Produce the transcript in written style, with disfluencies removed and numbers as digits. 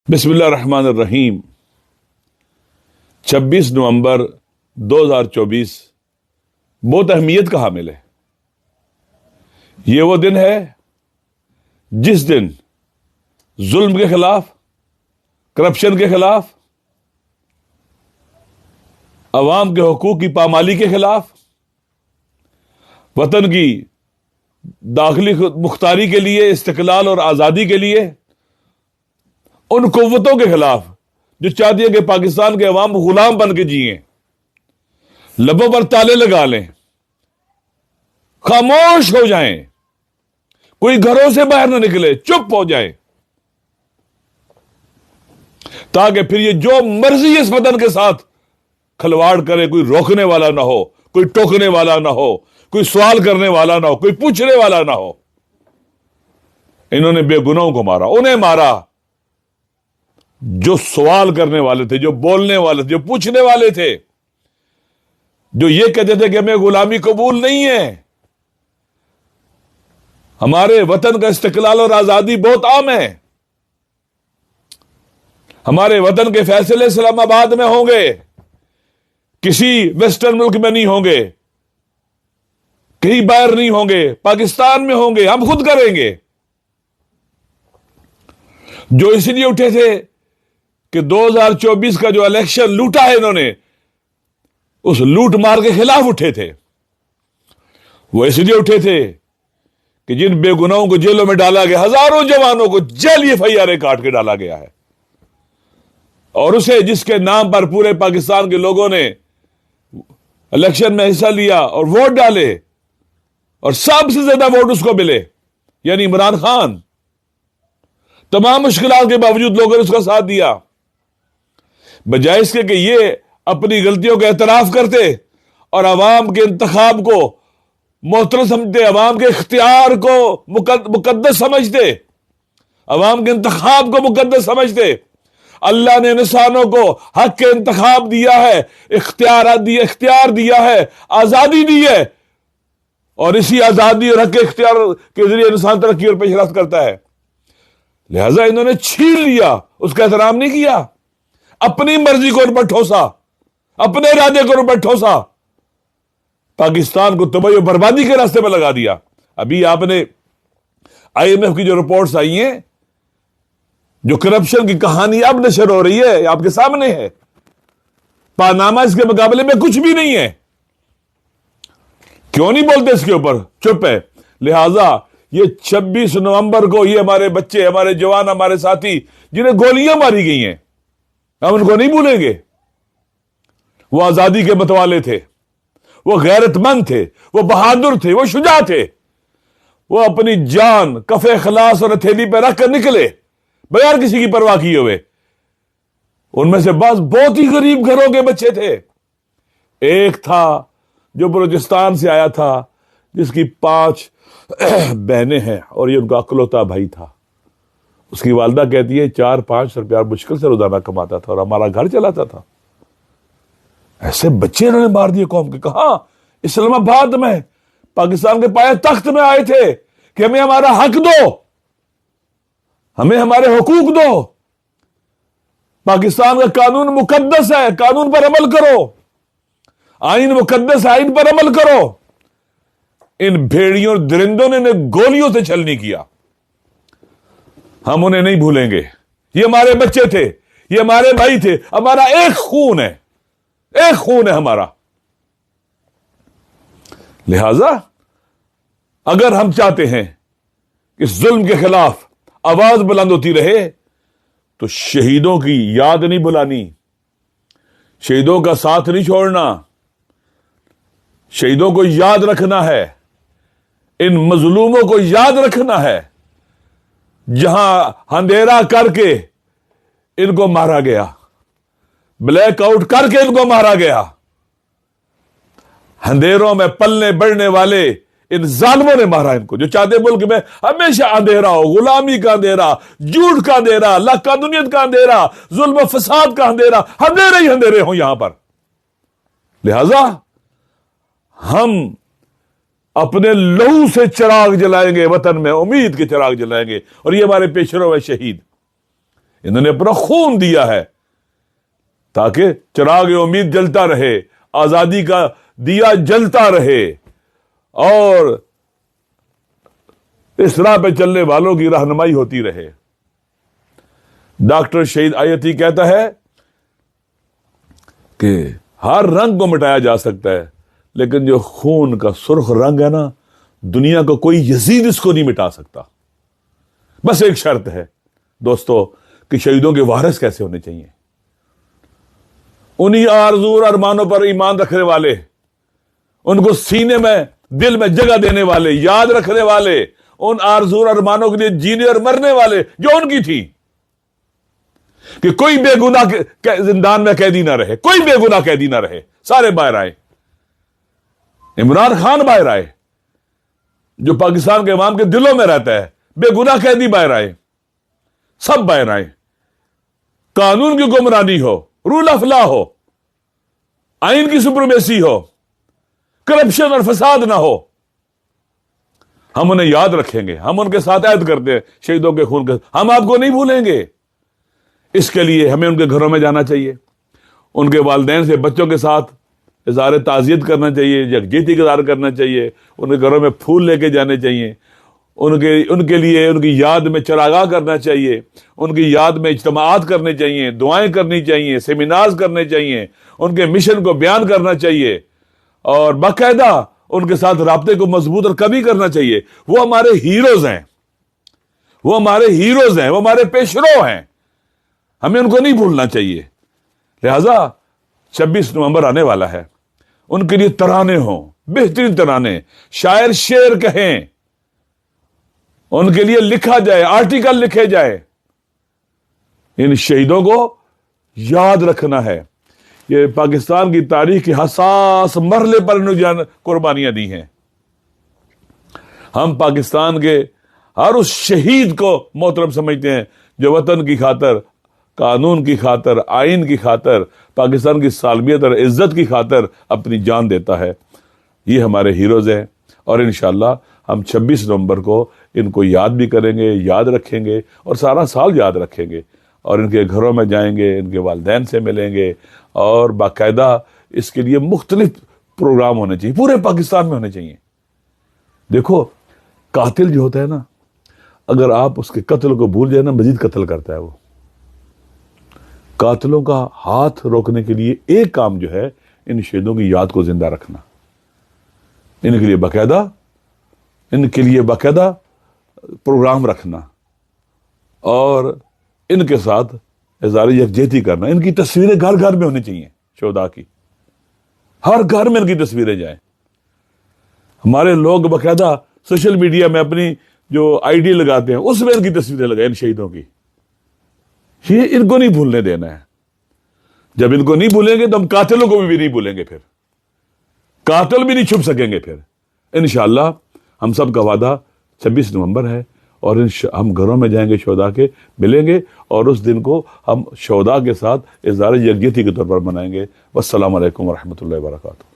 بسم اللہ الرحمن الرحیم 26 نومبر 2024 بہت اہمیت کا حامل ہے۔ یہ وہ دن ہے جس دن ظلم کے خلاف، کرپشن کے خلاف، عوام کے حقوق کی پامالی کے خلاف، وطن کی داخلی مختاری کے لیے، استقلال اور آزادی کے لیے، ان قوتوں کے خلاف جو چاہتی ہے کہ پاکستان کے عوام غلام بن کے جیئیں، لبوں پر تالے لگا لیں، خاموش ہو جائیں، کوئی گھروں سے باہر نہ نکلے، چپ ہو جائیں، تاکہ پھر یہ جو مرضی اس وطن کے ساتھ کھلواڑ کرے کوئی روکنے والا نہ ہو، کوئی ٹوکنے والا نہ ہو، کوئی سوال کرنے والا نہ ہو، کوئی پوچھنے والا نہ ہو۔ انہوں نے بے گناہوں کو مارا، انہیں مارا جو سوال کرنے والے تھے، جو بولنے والے تھے، جو پوچھنے والے تھے، جو یہ کہتے تھے کہ ہمیں غلامی قبول نہیں ہے، ہمارے وطن کا استقلال اور آزادی بہت عام ہے، ہمارے وطن کے فیصلے اسلام آباد میں ہوں گے، کسی ویسٹرن ملک میں نہیں ہوں گے، کہیں باہر نہیں ہوں گے، پاکستان میں ہوں گے، ہم خود کریں گے۔ جو اس لیے اٹھے تھے کہ 2024 کا جو الیکشن لوٹا ہے انہوں نے، اس لوٹ مار کے خلاف اٹھے تھے، وہ اس لیے اٹھے تھے کہ جن بے گناہوں کو جیلوں میں ڈالا گیا، ہزاروں جوانوں کو جعلی FIR کاٹ کے ڈالا گیا ہے، اور اسے جس کے نام پر پورے پاکستان کے لوگوں نے الیکشن میں حصہ لیا اور ووٹ ڈالے، اور سب سے زیادہ ووٹ اس کو ملے، یعنی عمران خان، تمام مشکلات کے باوجود لوگوں نے اس کا ساتھ دیا، بجائے اس کے کہ یہ اپنی غلطیوں کا اعتراف کرتے اور عوام کے انتخاب کو محترم سمجھتے، عوام کے اختیار کو مقدس سمجھتے، عوام کے انتخاب کو مقدس سمجھتے۔ اللہ نے انسانوں کو حق کے انتخاب دیا ہے، اختیار دیا ہے، آزادی دی ہے، اور اسی آزادی اور حق کے اختیار کے ذریعے انسان ترقی اور پیش رفت کرتا ہے۔ لہذا انہوں نے چھین لیا، اس کا احترام نہیں کیا، اپنی مرضی کو ان پر ٹھوسا، اپنے ارادے کو ان پر ٹھوسا، پاکستان کو تباہی و بربادی کے راستے پر لگا دیا۔ ابھی آپ نے IMF کی جو رپورٹس آئی ہیں، جو کرپشن کی کہانی اب نشر ہو رہی ہے، آپ کے سامنے ہے، پاناما اس کے مقابلے میں کچھ بھی نہیں ہے۔ کیوں نہیں بولتے اس کے اوپر؟ چپ ہے۔ لہذا یہ 26 نومبر کو یہ ہمارے بچے، ہمارے جوان، ہمارے ساتھی جنہیں گولیاں ماری گئی ہیں، ہم ان کو نہیں بھولیں گے۔ وہ آزادی کے متوالے تھے، وہ غیرت مند تھے، وہ بہادر تھے، وہ شجاع تھے، وہ اپنی جان کف اخلاص اور ہتھیلی پہ رکھ کر نکلے بغیر کسی کی پرواہ کیے ہوئے۔ ان میں سے بعض بہت ہی غریب گھروں کے بچے تھے۔ ایک تھا جو بلوچستان سے آیا تھا، جس کی 5 بہنیں ہیں، اور یہ ان کا اکلوتا بھائی تھا۔ اس کی والدہ کہتی ہے 4-5 روپیہ مشکل سے روزانہ کماتا تھا اور ہمارا گھر چلاتا تھا۔ ایسے بچے انہوں نے مار دیے قوم کے۔ کہاں؟ اسلام آباد میں، پاکستان کے پائے تخت میں آئے تھے کہ ہمیں ہمارا حق دو، ہمیں ہمارے حقوق دو، پاکستان کا قانون مقدس ہے، قانون پر عمل کرو، آئین مقدس ہے، آئین پر عمل کرو۔ ان بھیڑیوں اور درندوں نے گولیوں سے چھلنی کیا۔ ہم انہیں نہیں بھولیں گے۔ یہ ہمارے بچے تھے، یہ ہمارے بھائی تھے، ہمارا ایک خون ہے، ایک خون ہے ہمارا۔ لہذا اگر ہم چاہتے ہیں کہ ظلم کے خلاف آواز بلند ہوتی رہے، تو شہیدوں کی یاد نہیں بھلانی، شہیدوں کا ساتھ نہیں چھوڑنا، شہیدوں کو یاد رکھنا ہے، ان مظلوموں کو یاد رکھنا ہے، جہاں اندھیرا کر کے ان کو مارا گیا، بلیک آؤٹ کر کے ان کو مارا گیا، اندھیروں میں پلنے بڑھنے والے ان ظالموں نے مارا ان کو، جو چاہتے ملک میں ہمیشہ اندھیرا ہو، غلامی کا اندھیرا، جھوٹ کا اندھیرا، لقانونیت کا اندھیرا، ظلم و فساد کا اندھیرا، اندھیرے ہی اندھیرے ہوں یہاں پر۔ لہذا ہم اپنے لہو سے چراغ جلائیں گے، وطن میں امید کے چراغ جلائیں گے، اور یہ ہمارے پیشرو ہے شہید، انہوں نے اپنا خون دیا ہے تاکہ چراغ امید جلتا رہے، آزادی کا دیا جلتا رہے، اور اس راہ پہ چلنے والوں کی رہنمائی ہوتی رہے۔ ڈاکٹر شہید آیتی کہتا ہے کہ ہر رنگ کو مٹایا جا سکتا ہے، لیکن جو خون کا سرخ رنگ ہے نا، دنیا کو کوئی یزید اس کو نہیں مٹا سکتا۔ بس ایک شرط ہے دوستو کہ شہیدوں کے وارث کیسے ہونے چاہیے، انہی آرزو اور ارمانوں پر ایمان رکھنے والے، ان کو سینے میں دل میں جگہ دینے والے، یاد رکھنے والے، ان آرزو اور ارمانوں کے لیے جینے اور مرنے والے جو ان کی تھی، کہ کوئی بے گناہ زندان میں قیدی نہ رہے، کوئی بے گناہ قیدی نہ رہے، سارے باہر آئے۔ عمران خان باہر آئے جو پاکستان کے عوام کے دلوں میں رہتا ہے، بے گناہ قیدی باہر آئے، سب باہر آئے۔ قانون کی حکمرانی ہو، رول آف لا ہو، آئین کی سپریمیسی ہو، کرپشن اور فساد نہ ہو، ہم انہیں یاد رکھیں گے، ہم ان کے ساتھ عہد کرتے ہیں شہیدوں کے خون کے، ہم آپ کو نہیں بھولیں گے۔ اس کے لیے ہمیں ان کے گھروں میں جانا چاہیے، ان کے والدین سے بچوں کے ساتھ اظہار تعزیت کرنا چاہیے، یکجہتی کا اظہار کرنا چاہیے، ان کے گھروں میں پھول لے کے جانے چاہیے، ان کے لیے ان کی یاد میں چراغاہ کرنا چاہیے، ان کی یاد میں اجتماعات کرنے چاہیے، دعائیں کرنی چاہیے، سیمینارز کرنے چاہیے، ان کے مشن کو بیان کرنا چاہیے، اور باقاعدہ ان کے ساتھ رابطے کو مضبوط اور قوی کرنا چاہیے۔ وہ ہمارے ہیروز ہیں، وہ ہمارے ہیروز ہیں، وہ ہمارے پیشرو ہیں، ہمیں ان کو نہیں بھولنا چاہیے۔ لہذا 26 نومبر آنے والا ہے، ان کے لیے ترانے ہوں، بہترین ترانے، شاعر شعر کہیں، ان کے لیے لکھا جائے، آرٹیکل لکھے جائے۔ ان شہیدوں کو یاد رکھنا ہے، یہ پاکستان کی تاریخ کے حساس مرحلے پر انہوں نے قربانیاں دی ہیں۔ ہم پاکستان کے ہر اس شہید کو محترم سمجھتے ہیں جو وطن کی خاطر، قانون کی خاطر، آئین کی خاطر، پاکستان کی سالمیت اور عزت کی خاطر اپنی جان دیتا ہے۔ یہ ہمارے ہیروز ہیں، اور انشاءاللہ ہم 26 نومبر کو ان کو یاد بھی کریں گے، یاد رکھیں گے، اور سارا سال یاد رکھیں گے، اور ان کے گھروں میں جائیں گے، ان کے والدین سے ملیں گے، اور باقاعدہ اس کے لیے مختلف پروگرام ہونے چاہیے، پورے پاکستان میں ہونے چاہیے۔ دیکھو قاتل جو ہوتا ہے نا، اگر آپ اس کے قتل کو بھول جائے نا، مزید قتل کرتا ہے وہ۔ قاتلوں کا ہاتھ روکنے کے لیے ایک کام جو ہے، ان شہیدوں کی یاد کو زندہ رکھنا، ان کے لیے باقاعدہ پروگرام رکھنا، اور ان کے ساتھ اظہار یکجہتی کرنا۔ ان کی تصویریں گھر گھر میں ہونی چاہیے، شہداء کی ہر گھر میں ان کی تصویریں جائیں۔ ہمارے لوگ باقاعدہ سوشل میڈیا میں اپنی جو آئی ڈی لگاتے ہیں، اس میں ان کی تصویریں لگائیں، ان شہیدوں کی۔ یہ ان کو نہیں بھولنے دینا ہے۔ جب ان کو نہیں بھولیں گے تو ہم قاتلوں کو بھی نہیں بھولیں گے، پھر قاتل بھی نہیں چھپ سکیں گے۔ پھر انشاءاللہ ہم سب کا وعدہ 26 نومبر ہے، اور ہم گھروں میں جائیں گے، شہداء کے ملیں گے، اور اس دن کو ہم شہداء کے ساتھ اظہار یکجہتی کے طور پر منائیں گے۔ والسلام علیکم ورحمۃ اللہ وبرکاتہ۔